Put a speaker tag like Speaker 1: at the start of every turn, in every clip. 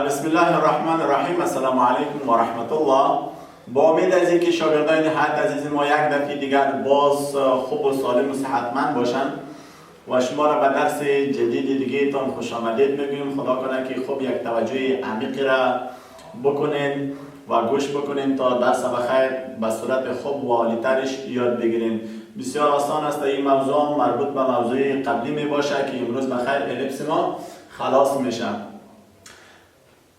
Speaker 1: بسم الله الرحمن الرحیم. السلام علیکم و رحمت الله. با امید از اینکه شاگردان نهایت عزیز ما یک دفعه دیگر باز خوب و سالم و صحتمند باشند و شما را به درس جدید دیگه تان خوش آمدید میگویم. خدا کنه که خوب یک توجه عمیقی را بکنین و گوش بکنین تا درس بخیر به صورت خوب و عالی‌ترش یاد بگیرین. بسیار آسان است. این موضوع مربوط به موضوع قبلی می باشه که امروز بخیر الیپس ما خلاص میشه.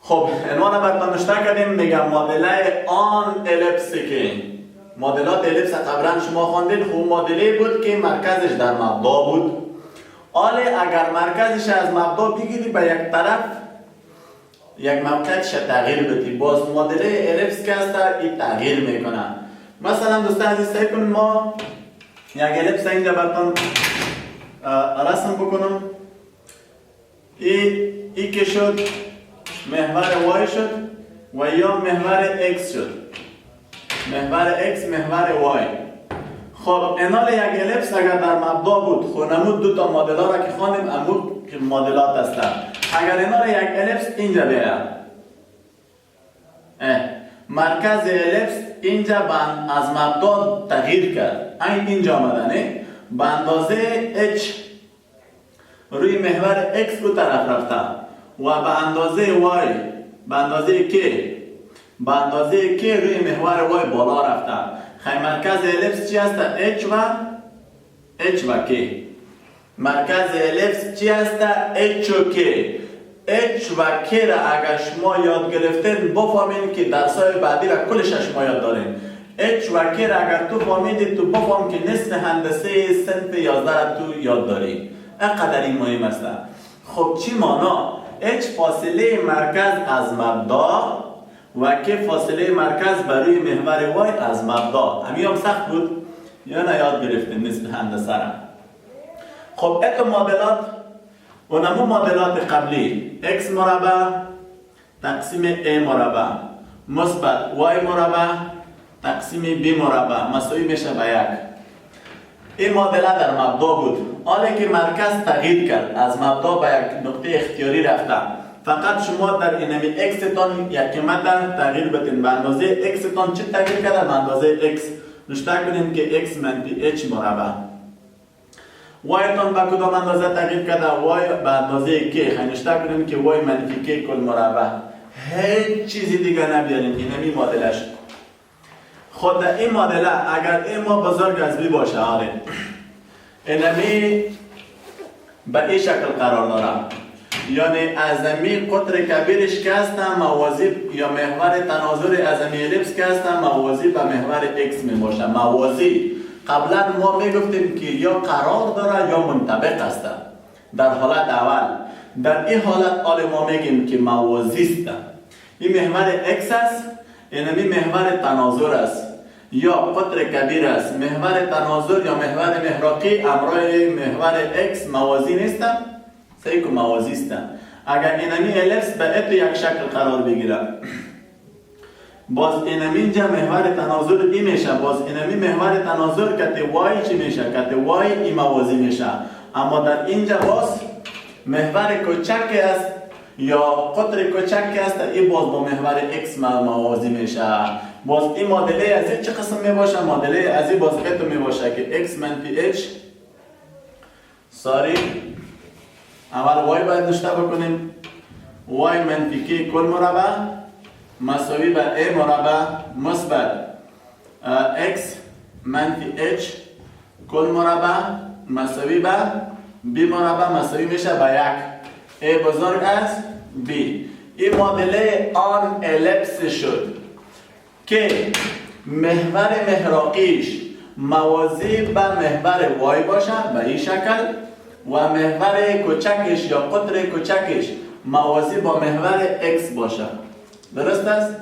Speaker 1: خب عنوان براتون نشته کردیم، میگم معادله آن الیپسی که معادلات الیپس قبلا شما خواندید. خب معادله بود که مرکزش در مبدا بود. حالا اگر مرکزش از مبدا بگیری به یک طرف یک موقعیتش تغییر بدی، باز معادله الیپس که هست این تغییر میکنه. مثلا دوستان عزیز سعی کنیم ما یک الیپس اینجا براتون رسم بکنم. ای که شد محور y شد و یا محور x شد، محور x محور y. خب انال یک الیپس اگر در مبدا بود، خب نمود دو تا معادله را که خواندیم امور که معادلات هستند. اگر انال یک الیپس اینجا بیاید، مرکز الیپس اینجا از مبدا تغییر کرد، اینجا آمدنه به اندازه h روی محور x او طرف رفته و به اندازه y به اندازه k روی محور y بالا رفته. خیلی مرکز الیپس چی هست؟ h و k. مرکز الیپس چی هست؟ h و k. h و k را اگر شما یاد گرفتین بفهمین که درسای بعدی را کلش شما یاد دارین. h و k را اگر تو فهمیدی تو بفهم که نصف هندسه صنف 11 را تو یاد داری. اینقدر این مهم است. خب چی معنا؟ h فاصله مرکز از مبدا و k فاصله مرکز برای محور y از مبدا. همین هم سخت بود یا نه یاد گرفتین نصف هندسه را؟ خب ایت معادلات و نمو معادلات قبلی x مربع تقسیم a مربع مثبت y مربع تقسیم b مربع مساوی میشه به 1. این معادله در مبدا بود. حالا که مرکز تغییر کرد از مبدا به یک نقطه اختیاری رفته، فقط شما در اینمی x تان یک قیمت تغییر بدین. به اندازه x تان چه تغییر کرده؟ به اندازه x نشته کنین که x منفی h مربع. y تان به کدام اندازه تغییر کرده؟ y به اندازه k. خیلی نشته کنین که y منفی k کل مربع. هیچ چیزی دیگه نبیارین. اینمی معادله شد. خود در این معادله اگر این ما بزرگ از بی باشه، اینمی به این شکل قرار داره، یعنی ازمی قطر کبیرش که هستن موازی یا محور تناظر ازمی الیپس که هستن موازی به محور x می باشه. موازی قبلا ما می گفتیم که یا قرار داره یا منطبق هست. در حالت اول در این حالت حال ما میگیم که موازی است. این محور x است، اینمی محور تناظر است یا قطر کبیر است. محور تناظر یا محور محراقی امرای محور x موازی نیستن، سیکو موازی هستن. اگر اینمی الیپس به اتو یک شکل قرار بگیره، باز اینمی اینجا محور تناظر ای میشه، باز اینمی محور تناظر کت y چی میشه؟ کت y ای موازی میشه. اما در اینجا باز محور کوچک است یا قطر کوچک است، این باز با محور x موازی میشه. باز این معادله از این چه قسم می باشه؟ معادله از این باز اتو می باشه که x منفی h اول y باید نشته بکنیم y منفی k کل مربع مساوی به a مربع مثبت x منفی h کل مربع مساوی به b مربع مساوی میشه به 1. a بزرگ است b. این معادله آن الیپس شد که محور محراقیش موازی به محور y باشه به این شکل و محور کوچکش یا قطر کوچکش موازی با محور x باشه. درست است؟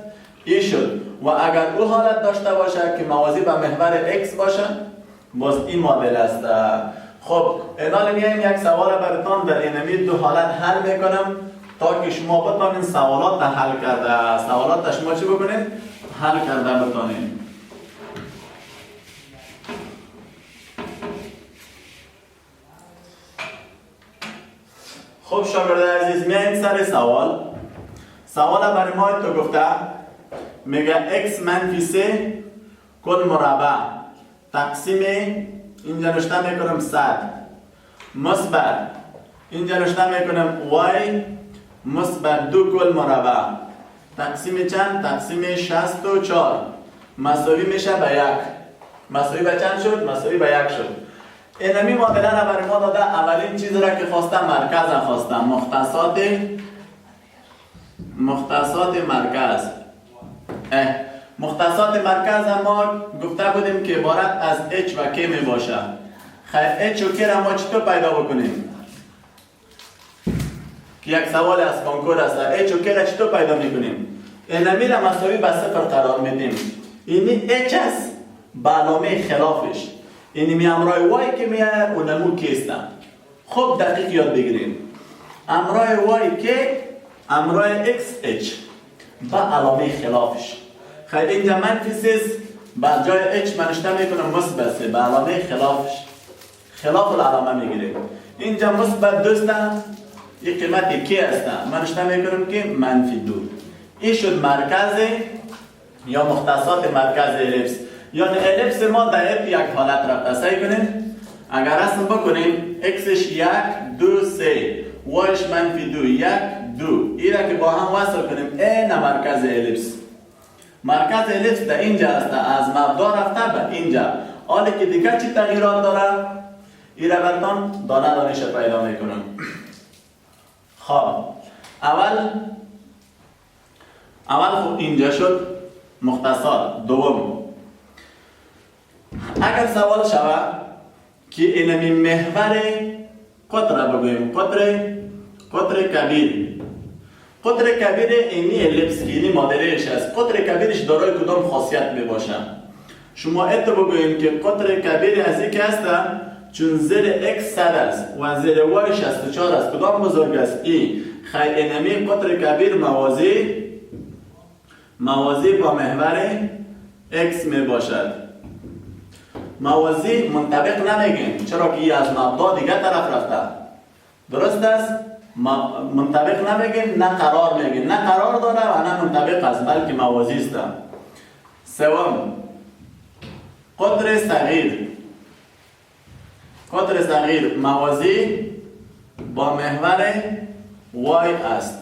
Speaker 1: این شد. و اگر او حالت داشته باشه که موازی به محور x باشه، باز این معادله است. خب الان میایم یک سوال براتون در اینمی دو حالت حل میکنم تا که شما بتونین سوالات حل کرده. سوالات شما چی بکنین؟ حل کرده بتونین. خب شاگرد عزیز میایم سر سوال. سوال برای ما تو گفته میگه x منفی 3 کل مربع تقسیم اینجا نوشته میکنم 100 مثبت اینجا نوشته میکنم y مثبت 2 کل مربع تقسیم چند؟ تقسیم 64 مساوی میشه به 1. مساوی به چند شد؟ مساوی به 1 شد. اینمی معادله را برای ما داده. اولین چیز را که خواسته مرکز را خواسته. مختصات مرکز. مختصات مرکز ما گفته بودیم که عبارت از h و k می باشه. خیر h و k را ما چطور پیدا بکنیم؟ که یک سوال از کنکور است. h و k را چطور پیدا میکنیم؟ اینمی را مساوی به 0 قرار میدیم. اینی h است به علامه خلافش. اینی می همراه y که میه اونمو k است. خب دقیق یاد بگیریم. همراه y k همراه x h به علامه خلافش. خیلی اینجا منفی 3 بر جای h منشته میکنم مثبت 3 به علامه خلافش. خلاف العلامه میگیریم. اینجا مثبت 2 است. این قیمت k است. منشته میکنم که منفی 2. این شد مرکز یا مختصات مرکز الیپس. یعنی الیپس ما در یک حالت رفته. سعی کنیم اگر رسم بکنیم xش 1 2 3 yش منفی 2 1 2 این را که با هم وصل کنیم این مرکز الیپس. مرکز الیپس در اینجا است. از مبدا رفته به اینجا. حالی که دیگه چی تغییرات داره این را براتون دانه دانش پیدا میکنم. خب اول خب اینجا شد مختصر. دوم اگر سوال شود که اینمی محور قطر بگویم قطر کبیر. قطر کبیر اینی الیپس که اینی مادریش است. قطر کبیرش دارای کدام خاصیت می باشه؟ شما اتو بگویم که قطر کبیر از یک است چون زیر x 100 است و زیر y 64 است. کدام بزرگ است؟ ای خیلی اینمی قطر کبیر موازی با محور x می باشد. موازی منطبق نمیگیم چرا که ای از مبدا دیگه طرف رفته. درست است؟ منطبق نمیگیم نه قرار میگیم. نه قرار داره و نه منطبق است بلکه موازی است. سوم قطر صغیر موازی با محور y است.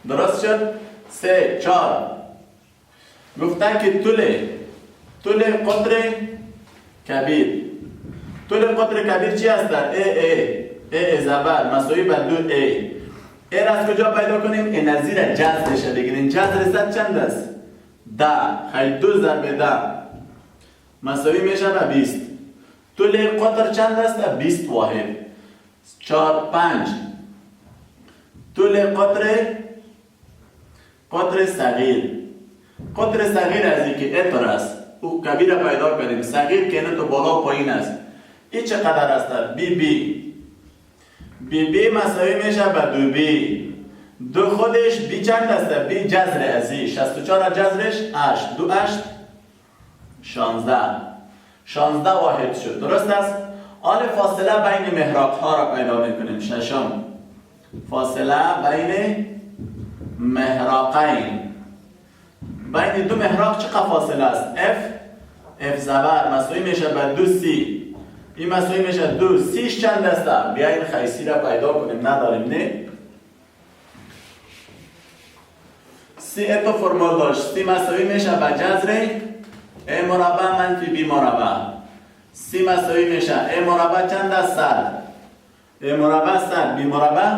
Speaker 1: درست شد؟ 3 4 گفته که طول قطر کبیر. طول قطر کبیر چی است؟ ا زبر مساوی به 2 ا را از کجا پیدا کنیم؟ این از زیر جذرش بگیریم. جذر صد چند است؟ 10. خیلی 2 ضرب 10 مساوی میشه به 20. طول قطر چند است؟ 20 واحد. 4 5 طول قطر صغیر. قطر صغیر از اینکه اتر است او کبیر پیدا کنیم. صغیر که تو بالا پایین است. این چقدر است؟ بی مساوی میشه به 2b. دو خودش بی چند است؟ بی جذر ازی 64 جذرش 8 2 8 16 واحد شد. درست است؟ حال فاصله بین محراق ها را پیدا میکنیم. ششم فاصله بین محراقین. بین دو محراق چقدر فاصله است؟ f زبر مساوی میشه به 2c. این مساوی میشه 2 سیش چند است؟ بیاین خیسی را پیدا کنیم. نداریم نه؟ سی اتو فرمول داشت. سی مساوی میشه به جذر ا مربع منفی b مربع. سی مساوی میشه ا مربع چند است؟ 100. ا مربع 100 b مربع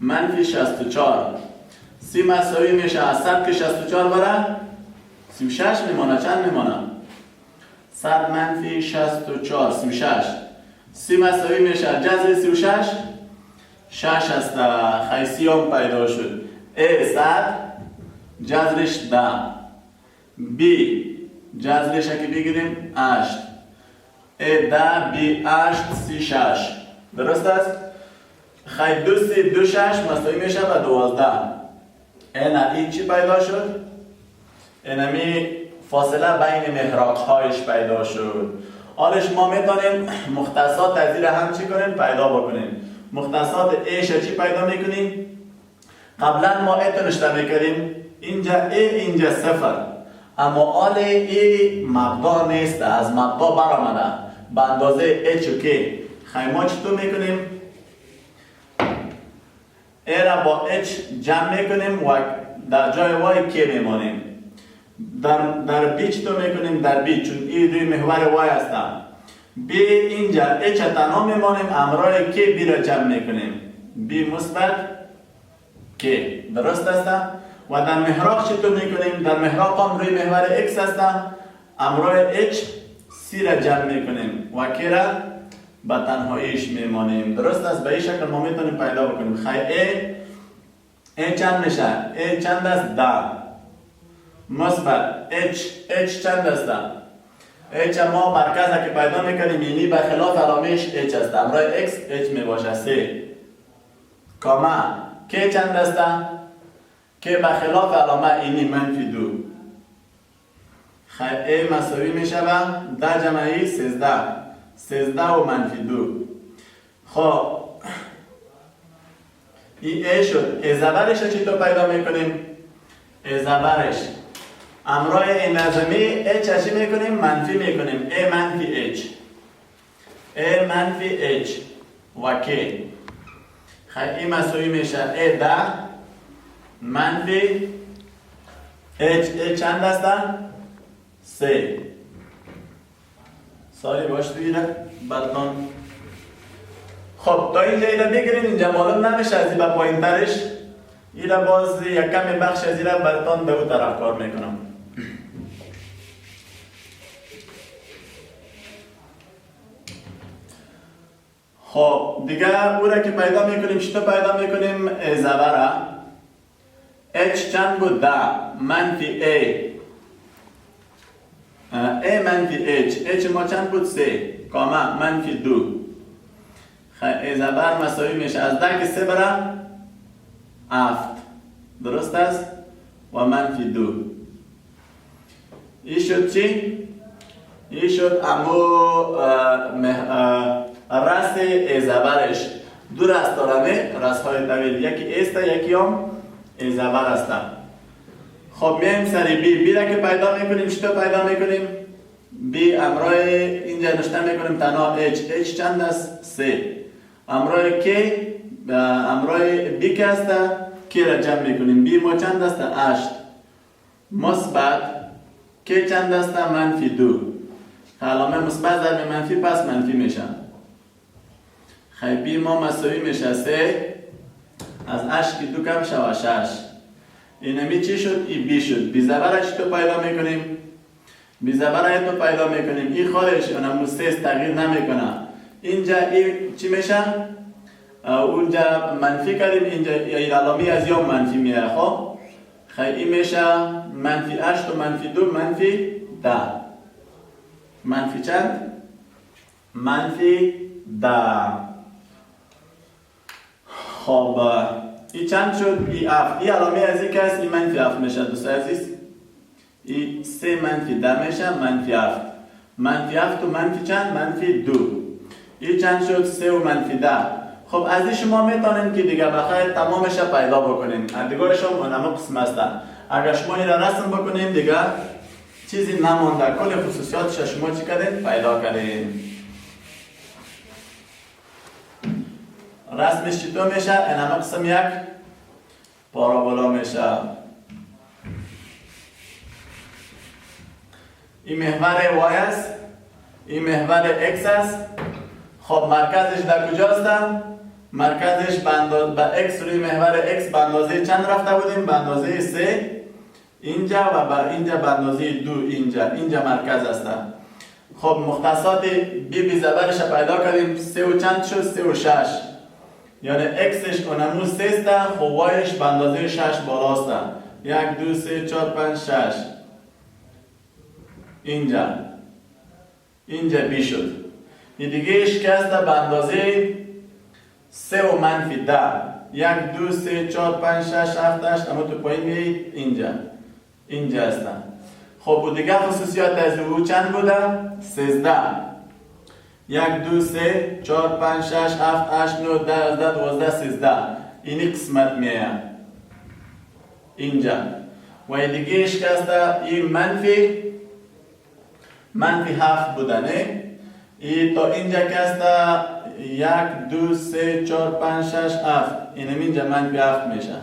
Speaker 1: منفی 64. سی مساوی میشه از 100 که 64 بره 36 میمانه. چند میمانه؟ 100 منفی 64 36. سی مساوی میشه جذر 36 6 است. خیسی هم پیدا شد. ا 100 جذرش 10 b جذرش که بگیریم 8 ا 10 b 8 36. درست است؟ خیلی 2 3 2 6 مساوی میشه به 12. این چی پیدا شد؟ اینمی فاصله بین محراق هایش پیدا شد. حالش ما میتونیم مختصات از این هم چی کنیم؟ پیدا بکنیم. مختصات ایش چی پیدا میکنیم؟ قبلا ما ای تو نشته میکردیم اینجا اینجا صفر، اما آل ای مبدا نیست، از مبدا برآمده به اندازه اچ و کی. خیلی ما چطور میکنیم؟ ای را با اچ جمع میکنیم و در جای وای کی میمانیم. در بی چطور میکنیم؟ در بی، چون ای دوی محور وای هستم، بی اینجا اچ تنها میمانیم، امرای کی بی را جمع میکنیم، بی مثبت کی. درست است؟ و در محراق چطور میکنیم؟ در محراق هم روی محور x هستم، امرای h سی را جمع میکنیم و کی را به تنهاییش میمانیم. درست است؟ به این شکل ما میتونیم پیدا بکنیم. خیلی ای چند میشه؟ ای چند است؟ 10 مثبت h چند است؟ h ما مرکز که پیدا میکنیم، یعنی به خلاف علامهش h است، امرای x h میباشه 3 کاما کی چند است؟ که به خلاف علامه اینی منفی 2. خیلی ای مساوی می شود 10 جمعی 13 و منفی 2. خب این ای شد. ای زبرش رو چطور پیدا میکنیم؟ ای زبرش امرای این نظمی ای چی میکنیم؟ منفی میکنیم. ای منفی h، ای منفی h و کی. خیلی این مساوی میشه ای 10 منفی h چند است؟ 3. سالی باش دیگه بلتان. خب تا اینجا ایره بگیریم، اینجا معلوم نمیشه از این با پایین ترش، ایره باز یک کمی بخش از ایره بلتان به اون طرف کار میکنم. خب دیگه او را که پیدا میکنیم، چطور پیدا میکنیم؟ زبره h چند بود؟ 10 منفی a منفی h ما چند بود؟ 3 کاما منفی 2. خیلی زبر مساوی میشه از 10 که 3 برم 7. درست است؟ و منفی 2. این شد چی؟ این شد امو رست زبرش. دو رست دارمه، رست های طویل، یکی ایسته یکی هم زبر هستم. خب میایم سری بی را که پیدا میکنیم، چطور پیدا میکنیم؟ بی امرای اینجا نشته میکنیم تنها h چند است؟ 3. امرای کی؟ امرای بی که است کی را جمع میکنیم. بی ما چند است؟ 8 مثبت کی چند است؟ منفی 2. علامه مثبت ضرب منفی پس منفی میشه. خیلی بی ما مساوی میشه 3 از 8 که 2 کم شود 6. اینمی چی شد؟ ای بی شد. بی زبرش تو پیدا میکنیم. بی زبرش تو پیدا میکنیم. این خودش اونمو 3 تغییر نمیکنه. اینجا ای چی میشه؟ اونجا منفی کردیم، اینجا این علامه از یا منفی میاد. خب خیلی میشه منفی 8 و منفی 2 منفی 10. منفی چند؟ منفی 10. خب این چند شد؟ ای اف. این علامه از این که هست این منفی 7 میشه دوست عزیز. این 3 منفی 10 میشه منفی 7. منفی 7 و منفی چند؟ منفی 2. این چند شد؟ 3 و منفی 10. خب از این شما میتونین که دیگه بخیر تمامش پیدا بکنین. دیگرش هم اونم قسم هستن. اگر شما این را رسم بکنین دیگه چیزی نمونده، کل خصوصیاتش شما چی کردین؟ پیدا کردین. رسمش چطور میشه؟ این همه قسم یک پارابولا میشه. این محور y است، این محور x است. خب مرکزش در کجاست؟ مرکزش به x روی محور x به اندازه چند رفته بودیم؟ به اندازه 3 اینجا و اینجا به اندازه 2 اینجا مرکز است. خب مختصات بی زبرش پیدا کردیم. 3 و چند شد؟ 3 و 6. یعنی xش اونمو 3 است، خب yش به اندازه 6 بالاست. 1 2 3 4 5 6. اینجا بی شد. این دیگه اش که است به اندازه 3 و منفی 10. 1 2 3 4 5 6 7 8. اما تو پایین میایید اینجا هستن. خب و دیگه خصوصیات از او چند بوده؟ 13. 1 2 3 4 5 6 7 8 9 10 11 12 13. اینی قسمت میایم. اینجا و دیگهش که است این منفی 7 بودنه. این تا اینجا که است 1 2 3 4 5 6 7 اینم اینجا منفی 7 میشه.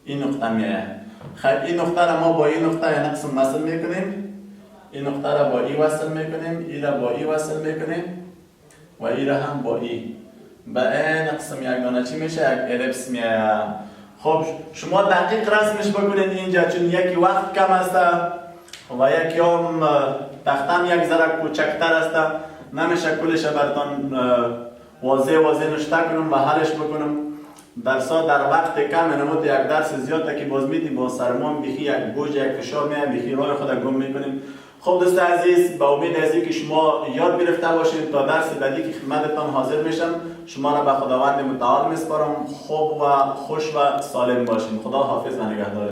Speaker 1: این نقطه میاد. خب این نقطه را ما با این نقطه نقسم وصل میکنیم. این نقطه را با ای وصل میکنیم، ای را با ای وصل میکنیم و ای را هم با ای. با این نقسم یگانه چی میشه؟ یک الیپس میاد. خب شما دقیق رسمش بکنید اینجا، چون یکی وقت کم است و یکی هم تختم یک ذره کوچکتر است، نمیشه کلش براتون واضح نشته کنم و حلش بکنم. درسا در وقت کم نمود یک درس زیاده که باز میدی با سرمان بیخی یک بوج یک فشار میاد، بیخی راه خود گم میکنیم. خب دوست عزیز، با امید از اینکه شما یاد گرفته باشید تا درس بعدی که خدمتتان حاضر میشم، شما را به خداوند متعال میسپارم. خوب و خوش و سالم باشید. خدا حافظ و نگهدار.